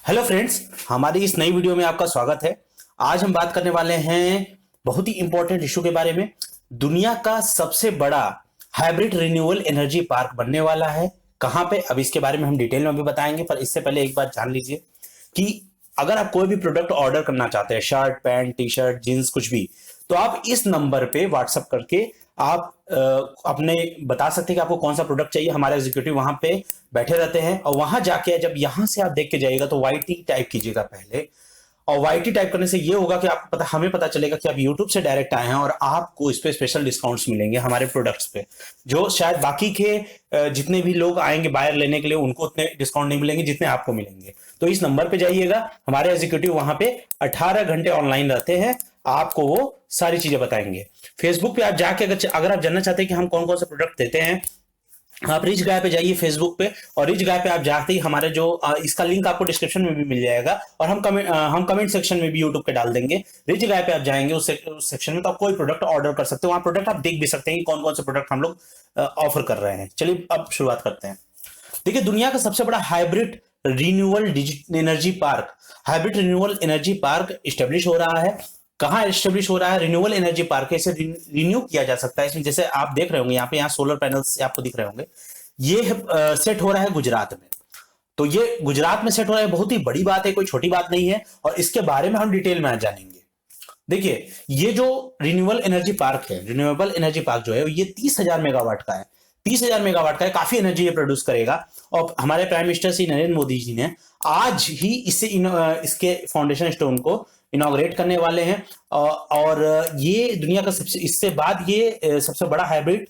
Hello friends, हमारी इस नई वीडियो में आपका स्वागत है। आज हम बात करने वाले हैं बहुत ही इंपॉर्टेंट इशू के बारे में। दुनिया का सबसे बड़ा हाइब्रिड रिन्यूएबल एनर्जी पार्क बनने वाला है। कहां पे, अब इसके बारे में हम डिटेल में भी बताएंगे, पर इससे पहले एक बात जान लीजिए कि अगर आप कोई भी प्रोडक्ट ऑर्डर करना चाहते हैं, shirt, pant, T shirt, jeans, कुछ भी, तो आप इस नंबर पे व्हाट्सअप करके आप अपने बता सकते हैं कि आपको कौन सा प्रोडक्ट चाहिए। हमारे एग्जीक्यूटिव वहां पे बैठे रहते हैं और वहां जाके जब यहां से आप देख के जाइएगा तो वाईटी टाइप कीजिएगा पहले। और वाईटी टाइप करने से ये होगा कि आपको हमें पता चलेगा कि आप यूट्यूब से डायरेक्ट आए हैं और आपको इस पे स्पेशल डिस्काउंट्स मिलेंगे हमारे प्रोडक्ट्स पे, जो शायद बाकी के जितने भी लोग आएंगे बायर लेने के लिए उनको उतने डिस्काउंट नहीं मिलेंगे जितने आपको मिलेंगे। तो इस नंबर पे जाइएगा, हमारे एग्जीक्यूटिव वहां पे 18 घंटे ऑनलाइन रहते हैं, आपको वो सारी चीजें बताएंगे। फेसबुक पे आप जाके अगर आप जानना चाहते हैं कि हम कौन कौन से प्रोडक्ट देते हैं, आप रिच गाय पे जाइए फेसबुक पे, और रिच गाय पे आप जाते ही हमारे जो इसका लिंक आपको डिस्क्रिप्शन में भी मिल जाएगा और हम कमेंट सेक्शन में भी यूट्यूब पे डाल देंगे। रिच गाय पे आप जाएंगे उस सेक्शन में तो आप कोई प्रोडक्ट ऑर्डर कर सकते हो। वहां प्रोडक्ट आप देख भी सकते हैं कि कौन कौन से प्रोडक्ट हम लोग ऑफर कर रहे हैं। चलिए अब शुरुआत करते हैं। देखिए, दुनिया का सबसे बड़ा hybrid renewable energy park, hybrid renewable energy park establish हो रहा है। कहां स्टेब्लिश हो रहा है? रिन्यूएबल एनर्जी पार्क है, इसे रिन्यू किया जा सकता है। इसमें जैसे आप देख रहे होंगे यहाँ सोलर पैनल्स आपको दिख रहे होंगे, ये सेट हो रहा है गुजरात में। तो ये गुजरात में सेट हो रहा है, बहुत ही बड़ी बात है, कोई छोटी बात नहीं है, और इसके बारे में हम डिटेल में आज जानेंगे। देखिए, ये जो रिन्यूएबल एनर्जी पार्क है, रिन्यूएबल एनर्जी पार्क जो है, ये 30,000 मेगावाट का है। 30,000 मेगावाट का है, काफी एनर्जी ये प्रोड्यूस करेगा। और हमारे प्राइम मिनिस्टर श्री नरेंद्र मोदी जी ने आज ही इसके फाउंडेशन स्टोन को इनॉग्रेट करने वाले हैं। और ये दुनिया का इससे बाद ये सबसे बड़ा हाइब्रिड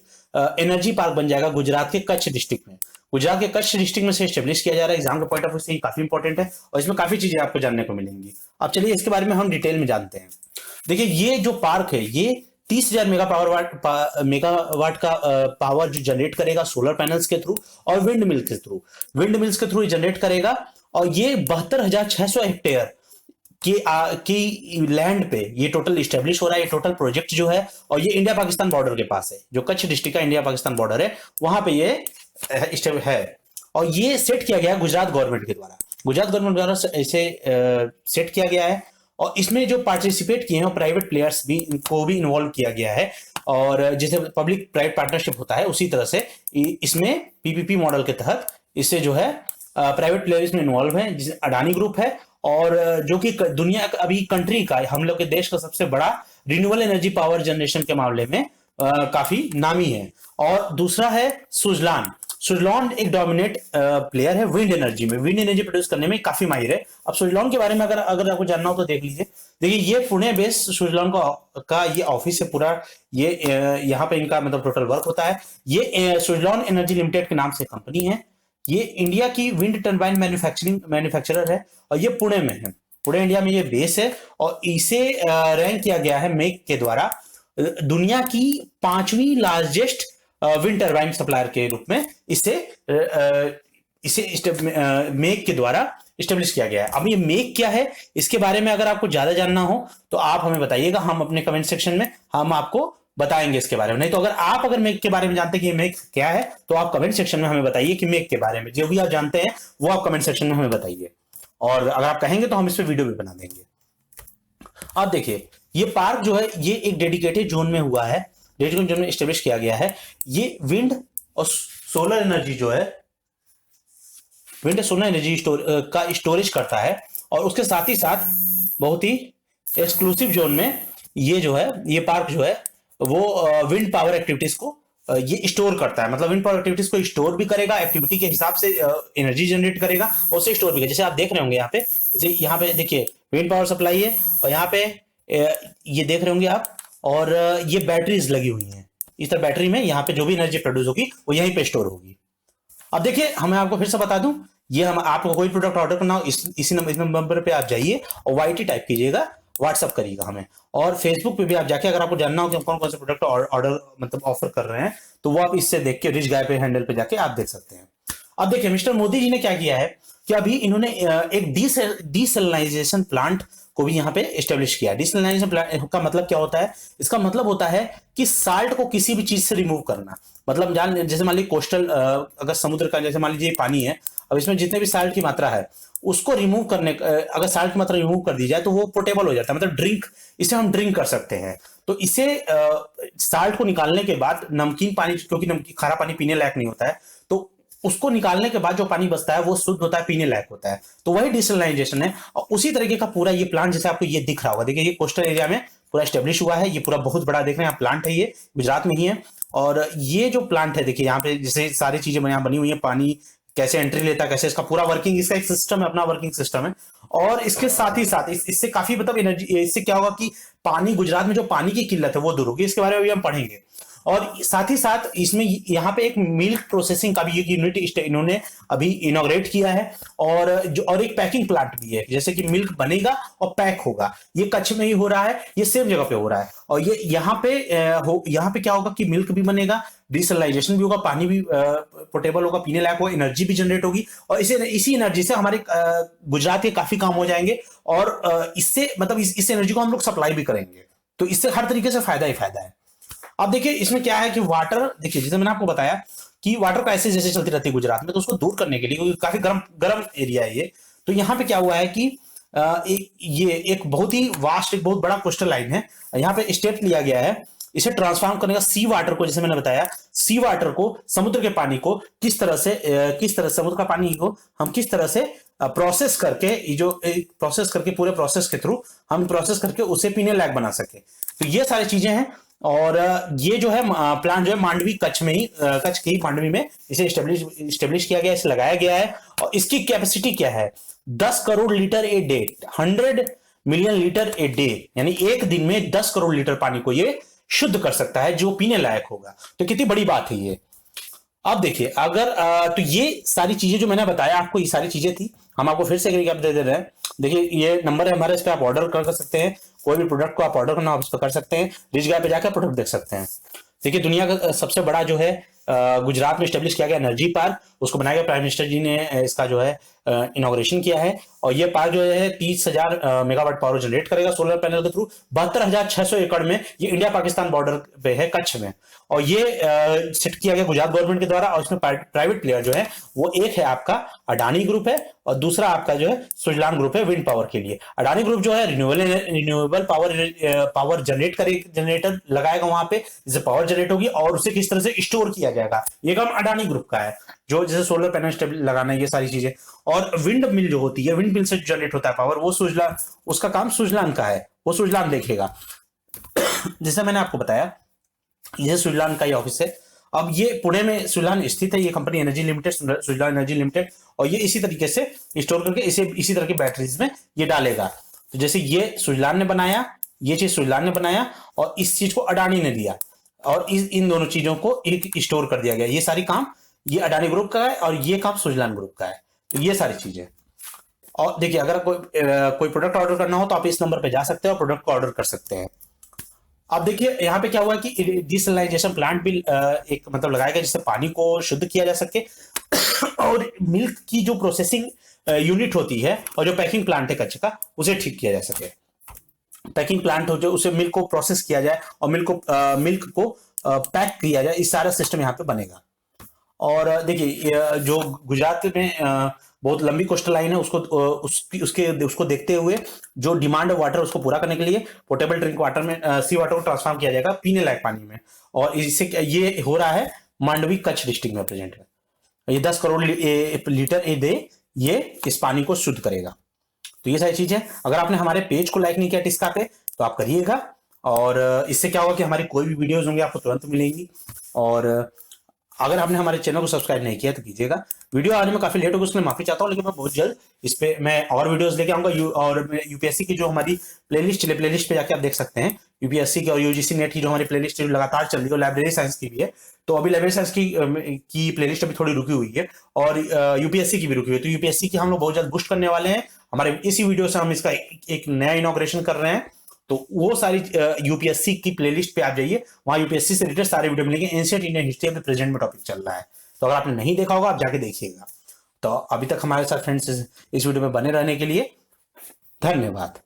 एनर्जी पार्क बन जाएगा गुजरात के कच्छ डिस्ट्रिक्ट में। गुजरात के कच्छ डिस्ट्रिक्ट में से स्टेब्लिश किया जा रहा है। एग्जाम के पॉइंट ऑफ व्यू से काफी इंपॉर्टेंट है और इसमें काफी चीजें आपको जानने को मिलेंगी। अब चलिए इसके बारे में हम डिटेल में जानते हैं। देखिए, ये जो पार्क है ये 30,000 मेगावाट का पावर जो जनरेट करेगा सोलर पैनल्स के थ्रू और विंड मिल्स के थ्रू जनरेट करेगा। और ये 72,600 हेक्टेयर की लैंड पे ये टोटल स्टेब्लिश हो रहा है। ये टोटल प्रोजेक्ट जो है, और ये इंडिया पाकिस्तान बॉर्डर के पास है, जो कच्छ डिस्ट्रिक्ट का इंडिया पाकिस्तान बॉर्डर है वहां पे ये है। और ये सेट किया गया है गुजरात गवर्नमेंट के द्वारा। गुजरात गवर्नमेंट द्वारा इसे सेट किया गया है और इसमें जो पार्टिसिपेट किए हैं प्राइवेट प्लेयर्स भी, इनको भी इन्वॉल्व किया गया है। और जैसे पब्लिक प्राइवेट पार्टनरशिप होता है उसी तरह से इसमें पीपीपी मॉडल के तहत इससे जो है प्राइवेट प्लेयर्स में इन्वॉल्व है, जिसे अडानी ग्रुप है, और जो कि दुनिया का अभी कंट्री का, हम लोग के देश का सबसे बड़ा रिन्यूएबल एनर्जी पावर जनरेशन के मामले में काफी नामी है। और दूसरा है सुजलान। सुजलॉन एक डोमिनेट प्लेयर है विंड एनर्जी में, विंड एनर्जी प्रोड्यूस करने में काफी माहिर है। अब सुजलॉन के बारे में अगर आपको जानना हो तो देख लीजिए। देखिए, ये पुणे बेस्ड सुजलॉन का ये ऑफिस है पूरा, ये यहाँ पे इनका मतलब टोटल वर्क होता है। ये सुजलॉन एनर्जी लिमिटेड के नाम से कंपनी है। ये इंडिया की विंड टर्बाइन मैन्युफैक्चरर है और ये पुणे में है, पुणे इंडिया में ये बेस है। और इसे रैंक किया गया है मेक के द्वारा दुनिया की 5वीं लार्जेस्ट विंड टर्बाइन सप्लायर के रूप में इसे मेक के द्वारा स्टेब्लिश किया गया है। अब ये मेक क्या है, इसके बारे में अगर आपको ज्यादा जानना हो तो आप हमें बताइएगा, हम अपने कमेंट सेक्शन में हम आपको बताएंगे इसके बारे में। नहीं तो अगर मेक के बारे में जानते हैं कि ये मेक क्या है तो आप कमेंट सेक्शन में हमें बताइए कि मेक के बारे में जो भी आप जानते हैं वो आप कमेंट सेक्शन में हमें बताइए, और अगर आप कहेंगे तो हम इस पे वीडियो भी बना देंगे। अब देखिए, ये पार्क जो है ये एक डेडिकेटेड जोन में हुआ है, डेडिकेटेड जोन में स्टेब्लिश किया गया है। ये विंड और सोलर एनर्जी जो है, विंड सोलर एनर्जी का स्टोरेज करता है। और उसके साथ ही साथ बहुत ही एक्सक्लूसिव जोन में ये जो है, ये पार्क जो है वो विंड पावर एक्टिविटीज को ये स्टोर करता है। मतलब विंड पावर एक्टिविटीज को स्टोर भी करेगा, एक्टिविटी के हिसाब से एनर्जी जनरेट करेगा और उसे स्टोर भी करेगा। जैसे आप देख रहे होंगे यहाँ पे, जैसे यहाँ पे देखिए विंड पावर सप्लाई है और यहाँ पे ये देख रहे होंगे आप, और ये बैटरीज लगी हुई हैं। इस तरह बैटरी में यहाँ पे जो भी एनर्जी प्रोड्यूस होगी वो यहीं पे स्टोर होगी। अब देखिए, हमें आपको फिर से बता दूं, ये हम आपको कोई प्रोडक्ट ऑर्डर करना हो इस नंबर पे आप जाइए और वाईटी टाइप कीजिएगा, व्हाट्सअप करिएगा हमें। और फेसबुक पे भी आप जाके अगर आपको जानना हो कि हम कौन कौन से प्रोडक्ट ऑर्डर मतलब ऑफर कर रहे हैं तो वो आप इससे देख के रिच गाय पे हैंडल पे जाके आप देख सकते हैं। अब देखिए, मिस्टर मोदी जी ने क्या किया है कि अभी इन्होंने एक डिसैलिनाइजेशन प्लांट को भी यहाँ पे एस्टेब्लिश किया। डिसैलिनाइजेशन प्लांट का मतलब क्या होता है? इसका मतलब होता है कि साल्ट को किसी भी चीज से रिमूव करना। मतलब जैसे मान लीजिए कोस्टल अगर समुद्र का जैसे मान लीजिए पानी है, अब इसमें जितने भी साल्ट की मात्रा है उसको रिमूव करने, अगर साल्ट की मात्रा रिमूव कर दी जाए तो वो पोर्टेबल हो जाता है, मतलब ड्रिंक, इसे हम ड्रिंक कर सकते हैं। तो इसे साल्ट को निकालने के बाद नमकीन पानी, क्योंकि नमकीन खारा पानी पीने लायक नहीं होता है, तो उसको निकालने के बाद जो पानी बचता है वो शुद्ध होता है, पीने लायक होता है। तो वही डिसलाइनेशन है। और उसी तरीके का पूरा ये प्लांट, जैसे आपको ये दिख रहा होगा, देखिए ये कोस्टल एरिया में पूरा स्टेब्लिश हुआ है, ये पूरा बहुत बड़ा देख रहे हैं आप प्लांट है, ये गुजरात में ही है। और ये जो प्लांट है देखिए यहाँ पे जैसे सारी चीजें यहाँ बनी हुई है, पानी कैसे एंट्री लेता है, कैसे इसका पूरा वर्किंग, इसका एक सिस्टम है, अपना वर्किंग सिस्टम है। और इसके साथ ही साथ इससे काफी मतलब एनर्जी, इससे क्या होगा कि पानी, गुजरात में जो पानी की किल्लत है वो दूर होगी, इसके बारे में भी हम पढ़ेंगे। और साथ ही साथ इसमें यहाँ पे एक मिल्क प्रोसेसिंग का भी एक यूनिट इन्होंने अभी इनॉग्रेट किया है, और एक पैकिंग प्लांट भी है, जैसे कि मिल्क बनेगा और पैक होगा। ये कच्छ में ही हो रहा है, ये सेम जगह पे हो रहा है। और ये यहाँ पे क्या होगा कि मिल्क भी बनेगा, डिसलाइजेशन भी होगा, पानी भी पोर्टेबल होगा, पीने लायक होगा, एनर्जी भी जनरेट होगी, और इसी एनर्जी से हमारे गुजरात के काफी काम हो जाएंगे। और इससे मतलब इस एनर्जी को हम लोग सप्लाई भी करेंगे, तो इससे हर तरीके से फायदा ही फायदा है। अब देखिए इसमें क्या है कि वाटर, देखिए जैसे मैंने आपको बताया कि वाटर क्राइसिस जैसे चलती रहती है गुजरात में, तो उसको दूर करने के लिए, क्योंकि काफी गर्म एरिया है ये, तो यहाँ पे क्या हुआ है कि ये एक बहुत ही वास्ट, एक बहुत बड़ा कोस्टल लाइन है। यहाँ पे स्टेप लिया गया है इसे ट्रांसफॉर्म करने का, सी वाटर को, जैसे मैंने बताया, सी वाटर को, समुद्र के पानी को किस तरह से समुद्र का पानी को हम किस तरह से प्रोसेस करके, प्रोसेस करके, पूरे प्रोसेस के थ्रू हम प्रोसेस करके उसे पीने लायक बना सके। तो ये सारी चीजें हैं। और ये जो है प्लांट जो है मांडवी, कच्छ में ही, कच्छ के ही मांडवी में इसे स्टेब्लिश किया गया, इसे लगाया गया है। और इसकी कैपेसिटी क्या है, 10 crore litre a day, 100 million litre a day, यानी एक दिन में 10 करोड़ लीटर पानी को ये शुद्ध कर सकता है, जो पीने लायक होगा। तो कितनी बड़ी बात है ये। अब देखिए अगर तो ये सारी चीजें जो मैंने बताया आपको, ये सारी चीजें थी, हम आपको फिर से एक रिकैप दे दे रहे हैं। देखिए ये नंबर है हमारे, इस पे आप ऑर्डर कर सकते हैं, कोई भी प्रोडक्ट को आप ऑर्डर करना आप इस पर कर सकते हैं, रिच गाय पे जाकर प्रोडक्ट देख सकते हैं। देखिए दुनिया का सबसे बड़ा जो है गुजरात में स्टेब्लिश किया गया एनर्जी पार्क, उसको बनाया गया, प्राइम मिनिस्टर जी ने इसका जो है इनॉग्रेशन किया है। और ये पार्क जो है 30,000 मेगावाट पावर जनरेट करेगा सोलर पैनल के थ्रू। 72,600 एकड़ में ये इंडिया पाकिस्तान बॉर्डर पे है, कच्छ में। और ये सेट किया गया गुजरात गवर्नमेंट के द्वारा। और इसमें प्राइवेट प्लेयर जो है वो एक है आपका अडानी ग्रुप है, और दूसरा आपका जो है सुजलान ग्रुप है विंड पावर के लिए। अडानी ग्रुप जो है रिन्यूएबल पावर जनरेटर लगाएगा वहां पे, जिससे पावर जनरेट होगी और उसे किस तरह से स्टोर किया जाएगा, ये काम अडानी ग्रुप का है, जो जैसे सोलर पैनल लगाना, ये सारी चीजें। और विंड मिल जो होती है, विंड मिल से जनरेट होता है पावर, वो सुजलान, उसका काम सुजलान का है, वो सुजलान देखेगा। जैसे मैंने आपको बताया ये सुजलान का ही ऑफिस है। अब ये पुणे में सुजलान स्थित है, ये company energy limited, Suzlon energy limited. और ये इसी तरीके से स्टोर करके इसे इसी तरह की बैटरीज में ये डालेगा। तो जैसे ये सुजलान ने बनाया, ये चीज सुजलान ने बनाया, और इस चीज को अडानी ने दिया, और इन दोनों चीजों को एक स्टोर कर दिया गया। ये सारी काम ये अडानी ग्रुप का है, और ये काम सुजलान ग्रुप का है। तो ये सारी चीजें। और देखिए अगर कोई प्रोडक्ट ऑर्डर करना हो तो आप इस नंबर पे जा सकते हैं और प्रोडक्ट को ऑर्डर कर सकते हैं। अब देखिए यहाँ पे क्या हुआ कि डिसलाइनेशन प्लांट भी एक मतलब लगाया गया, जिससे पानी को शुद्ध किया जा सके। और मिल्क की जो प्रोसेसिंग यूनिट होती है और जो पैकिंग प्लांट है कच्छ का, उसे ठीक किया जा सके। पैकिंग प्लांट हो जो, उसे मिल्क को प्रोसेस किया जाए और मिल्क को पैक किया जाए, इस सारा सिस्टम यहाँ पे बनेगा। और देखिए जो गुजरात में बहुत लंबी कोस्टल लाइन है, उसको देखते हुए जो डिमांड है वाटर, उसको पूरा करने के लिए पोर्टेबल ड्रिंक वाटर में, सी वाटर को ट्रांसफॉर्म किया जाएगा पीने लायक पानी में। और इससे ये हो रहा है मांडवी कच्छ डिस्ट्रिक्ट में प्रेजेंट है। ये 10 करोड़ लीटर ए डे ये इस पानी को शुद्ध करेगा। तो ये सारी चीजें, अगर आपने हमारे पेज को लाइक नहीं किया टिस्का पे तो आप करिएगा। और इससे क्या होगा कि हमारी कोई भी वीडियोज होंगे आपको तुरंत मिलेंगी। और अगर आपने हमारे चैनल को सब्सक्राइब नहीं किया तो कीजिएगा। वीडियो आने में काफी लेट होगा, उसके लिए माफी चाहता हूँ, लेकिन मैं बहुत जल्द इस पे मैं और वीडियोस लेके आऊंगा। और यूपीएससी की जो हमारी प्लेलिस्ट पे जाके आप देख सकते हैं, यूपीएससी की और यूजीसी नेट की जो हमारी प्लेलिस्ट लगातार चल रही है, लाइब्रेरी साइंस की भी है। तो अभी लाइब्रेरी साइंस की प्लेलिस्ट अभी थोड़ी रुकी हुई है, और यूपीएससी की भी रुकी हुई है। तो यूपीएससी की हम लोग बहुत जल्द बूस्ट करने वाले हैं। हमारे इसी वीडियो से हम इसका एक नया इनॉग्रेशन कर रहे हैं। तो वो सारी यूपीएससी की प्लेलिस्ट पे आप जाइए, वहां यूपीएससी से रिलेटेड सारे वीडियो मिलेंगे। एंशिएंट इंडियन हिस्ट्री अभी प्रेजेंट में टॉपिक चल रहा है, तो अगर आपने नहीं देखा होगा आप जाके देखिएगा। तो अभी तक हमारे साथ फ्रेंड्स इस वीडियो में बने रहने के लिए धन्यवाद।